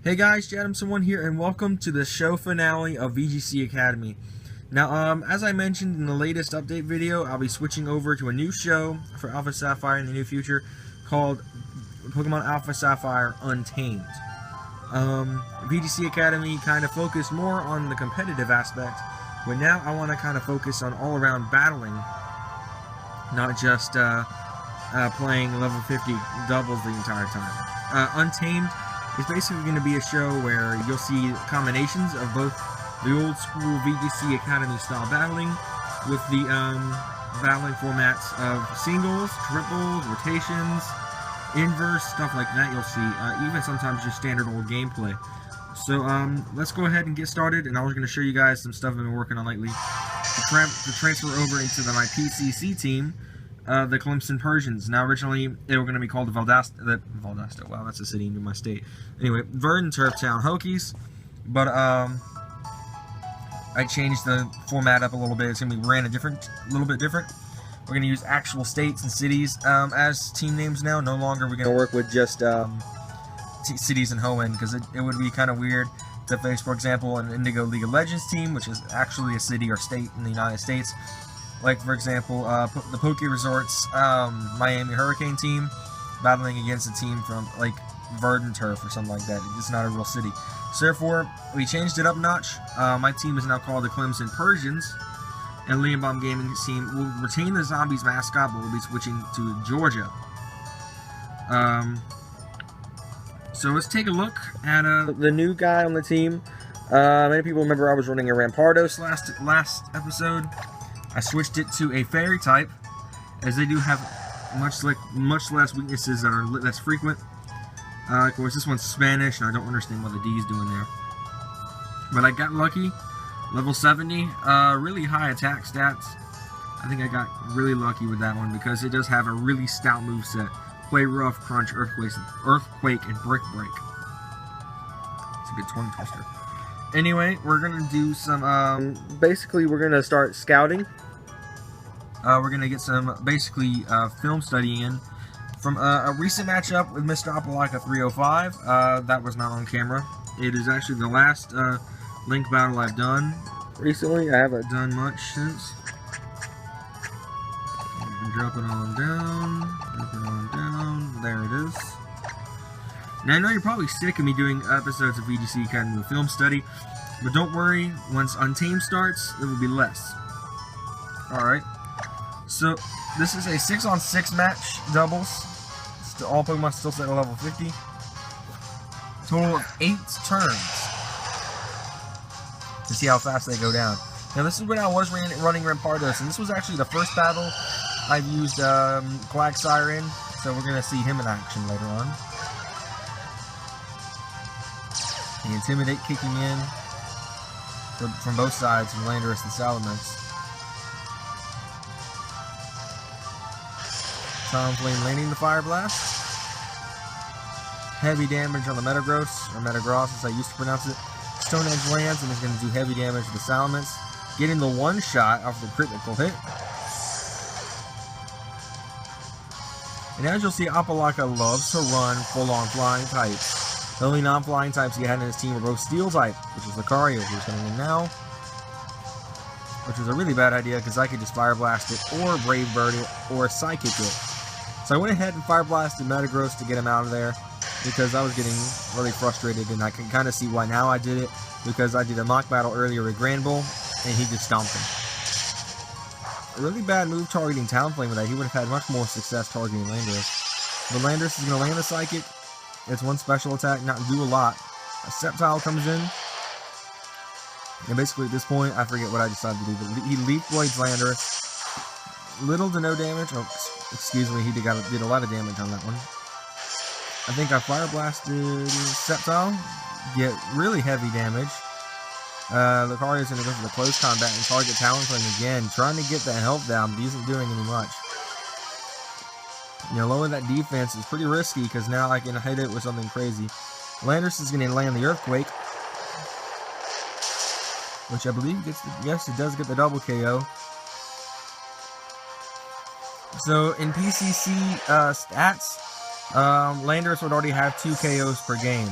Hey guys, Jadam1 here, and welcome to the show finale of VGC Academy. Now, as I mentioned in the latest update video, I'll be switching over to a new show for Alpha Sapphire in the near future called Pokémon Alpha Sapphire Untamed. VGC Academy kind of focused more on the competitive aspect, but now I want to kind of focus on all-around battling, not just playing level 50 doubles the entire time. Untamed is basically going to be a show where you'll see combinations of both the old school VGC Academy style battling with the battling formats of singles, triples, rotations, inverse, stuff like that you'll see, even sometimes just standard old gameplay. So let's go ahead and get started, and I was going to show you guys some stuff I've been working on lately to transfer over into my PCC team, the Clemson Persians. Now, originally, they were going to be called the Valdosta. Wow, that's a city in my state. Anyway, Verdant Turf Town Hokies. But, I changed the format up a little bit. It's going to be a little bit different. We're going to use actual states and cities as team names now. No longer we're going to work with just cities and Hoenn, because it would be kind of weird to face, for example, an Indigo League of Legends team, which is actually a city or state in the United States. Like, for example, the Poke Resorts Miami Hurricane team battling against a team from, like, Verdant Turf or something like that. It's not a real city. So, therefore, we changed it up a notch. My team is now called the Clemson Persians, and Liam Bomb Gaming's team will retain the Zombies mascot, but we'll be switching to Georgia. So, let's take a look at the new guy on the team. Many people remember I was running a Rampardos last episode. I switched it to a fairy type, as they do have much less weaknesses that are less frequent. Of course, this one's Spanish, and I don't understand what the D is doing there. But I got lucky. Level 70, really high attack stats. I think I got really lucky with that one because it does have a really stout moveset. Play Rough, Crunch, Earthquake, and Brick Break. It's a good tongue twister. Anyway, we're going to do some, basically we're going to start scouting. We're going to get some, basically, film studying in from a recent matchup with Mr. Apalaka 305. That was not on camera. It is actually the last Link battle I've done recently. I haven't done much since. Drop it on down, there it is. Now, I know you're probably sick of me doing episodes of VGC Academy film study, but don't worry, once Untamed starts, it will be less. Alright, so this is a 6-on-6 match, doubles. All Pokemon still set at level 50. Total of 8 turns to see how fast they go down. Now, this is when I was running Rampardos, and this was actually the first battle I've used Quagsire in, so we're going to see him in action later on. The Intimidate kicking in from both sides, from Landorus and Salamence. Talonflame landing the Fire Blast. Heavy damage on the Metagross, or Metagross as I used to pronounce it. Stone Edge lands and is going to do heavy damage to the Salamence, getting the one shot off the critical hit. And as you'll see, Apalaka loves to run full-on flying types. The only non-flying types he had in his team were both Steel type, which is Lucario, who's coming in now. Which was a really bad idea, because I could just Fire Blast it, or Brave Bird it, or Psychic it. So I went ahead and Fire Blasted Metagross to get him out of there, because I was getting really frustrated, and I can kind of see why now I did it, because I did a mock battle earlier with Granbull, and he just stomped him. A really bad move targeting Talonflame with that. He would have had much more success targeting Landorus. But Landorus is going to land the Psychic. It's one special attack, not do a lot. A Sceptile comes in. And basically at this point, I forget what I decided to do, but he Leaf Blades Landorus. Little to no damage. Oh, excuse me, he did a lot of damage on that one. I think I Fire Blasted Sceptile. Get really heavy damage. Lucario is going to go for the close combat and target Talonflame again, trying to get that health down, but he isn't doing any much. You know, lowering that defense is pretty risky, because now I can hit it with something crazy. Landorus is going to land the Earthquake, which I believe gets yes, it does get the double KO. So in PCC stats, Landorus would already have 2 KOs per game.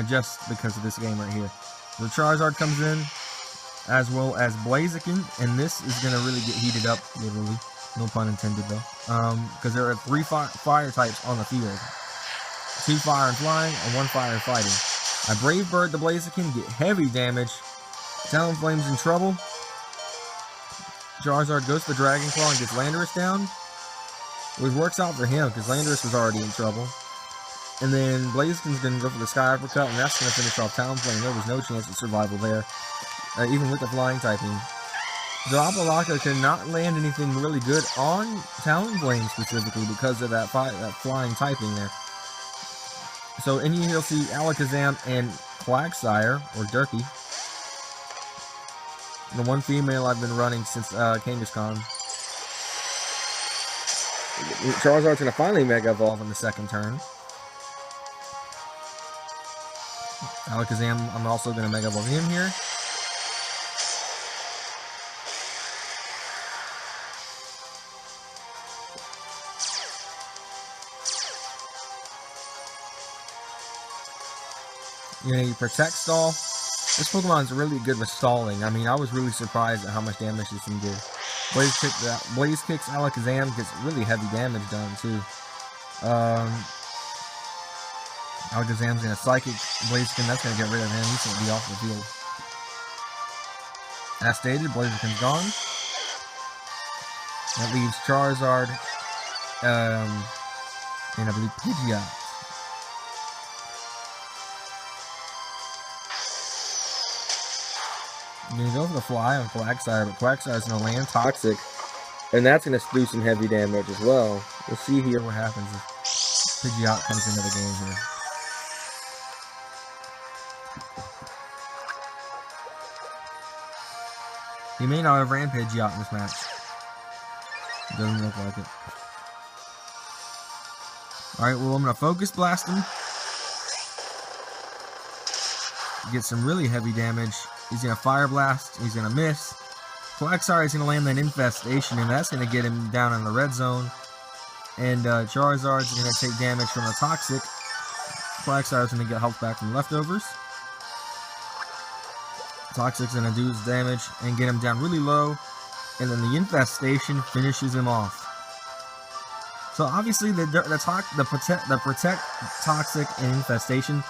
just because of this game right here. The Charizard comes in, as well as Blaziken, and this is going to really get heated up, literally. No pun intended, though. Because there are 3 fire types on the field. 2 fire and flying, and 1 fire and fighting. I Brave Bird the Blaziken, get heavy damage. Talonflame's in trouble. Charizard goes to the Dragon Claw and gets Landorus down. Which works out for him, because Landorus was already in trouble. And then Blaziken's going to go for the Sky Uppercut, and that's going to finish off Talonflame. There was no chance of survival there, even with the flying typing. So Apalaka cannot land anything really good on Talonflame specifically because of that flying typing there. So in here you'll see Alakazam and Quagsire, or Durkee. The one female I've been running since Kangaskhan. Charizard's going to finally Mega Evolve on the second turn. Alakazam, I'm also going to Mega Evolve him here. You know, you Protect Stall. This Pokemon's really good with stalling. I mean, I was really surprised at how much damage this thing did. Blaze kicks Alakazam, gets really heavy damage done too. Alakazam's gonna Psychic Blaziken, that's gonna get rid of him. He's gonna be off the field. As stated, Blaziken's gone. That leaves Charizard, and I believe Pidgeot. I'm going to go for the fly on Quagsire, but Quagsire's going to land Toxic, and that's going to do some heavy damage as well. We'll see here what happens if Pidgeot comes into the game here. He may not have ran Pidgeot in this match. It doesn't look like it. Alright, well, I'm going to Focus Blast him. Get some really heavy damage. He's going to Fire Blast. He's going to miss. Quagsire is going to land that Infestation, and that's going to get him down in the red zone. And Charizard's going to take damage from the Toxic. Quagsire's going to get health back from leftovers. Toxic's going to do his damage and get him down really low. And then the Infestation finishes him off. So obviously the Protect, Toxic, and Infestation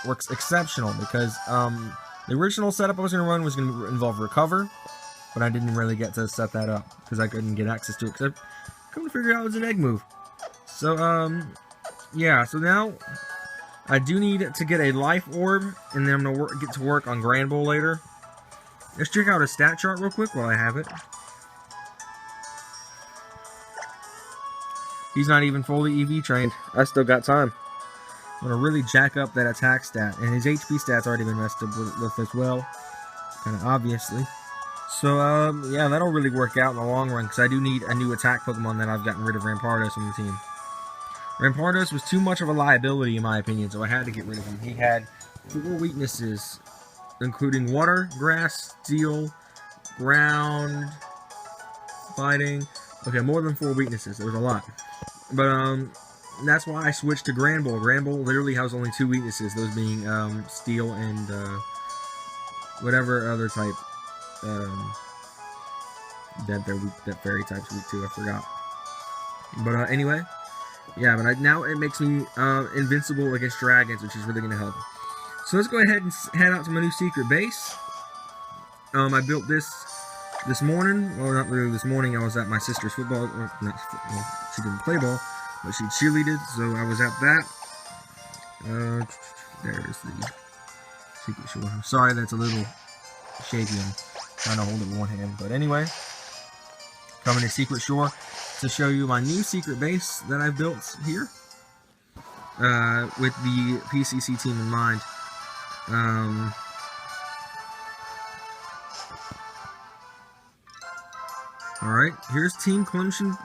works exceptional because the original setup I was going to run was going to involve Recover, but I didn't really get to set that up because I couldn't get access to it because I couldn't figure out it was an egg move. So, yeah, so now I do need to get a Life Orb, and then I'm going to get to work on Grand Bull later. Let's check out a stat chart real quick while I have it. He's not even fully EV trained. I still got time. I'm going to really jack up that attack stat. And his HP stat's already been messed up with as well. Kind of obviously. So, yeah, that'll really work out in the long run. Because I do need a new attack Pokemon that I've gotten rid of Rampardos from the team. Rampardos was too much of a liability in my opinion. So I had to get rid of him. He had 4 weaknesses. Including Water, Grass, Steel, Ground, Fighting. Okay, more than 4 weaknesses. There was a lot. But, that's why I switched to Grand Bull. Grand Bull literally has only 2 weaknesses, those being Steel and whatever other type that fairy type's weak to. I forgot. But anyway, yeah. But now it makes me invincible against dragons, which is really going to help. So let's go ahead and head out to my new secret base. I built this morning. Well, not really this morning. I was at my sister's football. She didn't play ball. But she cheerleaded, so I was at that. There's the secret shore. I'm sorry that's a little shaky. I'm trying to hold it with one hand. But anyway, coming to Secret Shore to show you my new secret base that I've built here. With the PCC team in mind. Alright, here's Team Clemson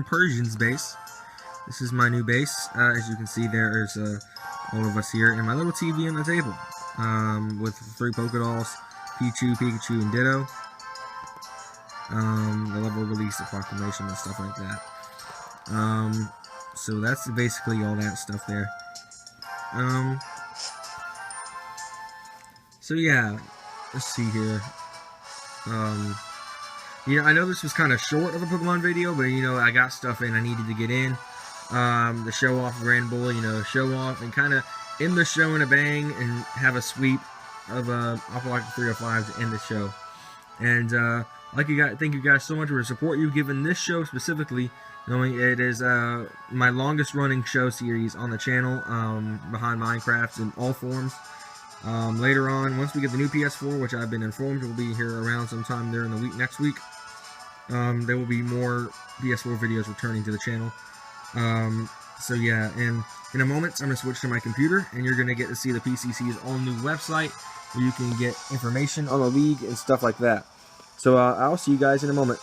Persian's base. This is my new base. As you can see, there's all of us here, and my little TV on the table with 3 Pokédolls, Pichu, Pikachu, and Ditto. The level release, the proclamation, and stuff like that. So that's basically all that stuff there. So yeah, let's see here. Yeah, I know this was kind of short of a Pokemon video, but you know, I got stuff in I needed to get in. The show off Grand Bull, you know, show off and kind of end the show in a bang and have a sweep of Apalaka 305 to end the show. And thank you guys so much for the support you've given this show specifically, knowing it is my longest running show series on the channel, behind Minecraft in all forms. Later on, once we get the new PS4, which I've been informed will be here around sometime during the week next week, there will be more PS4 videos returning to the channel. So yeah, and in a moment, I'm going to switch to my computer, and you're going to get to see the PCC's all-new website, where you can get information on the league and stuff like that. So I'll see you guys in a moment.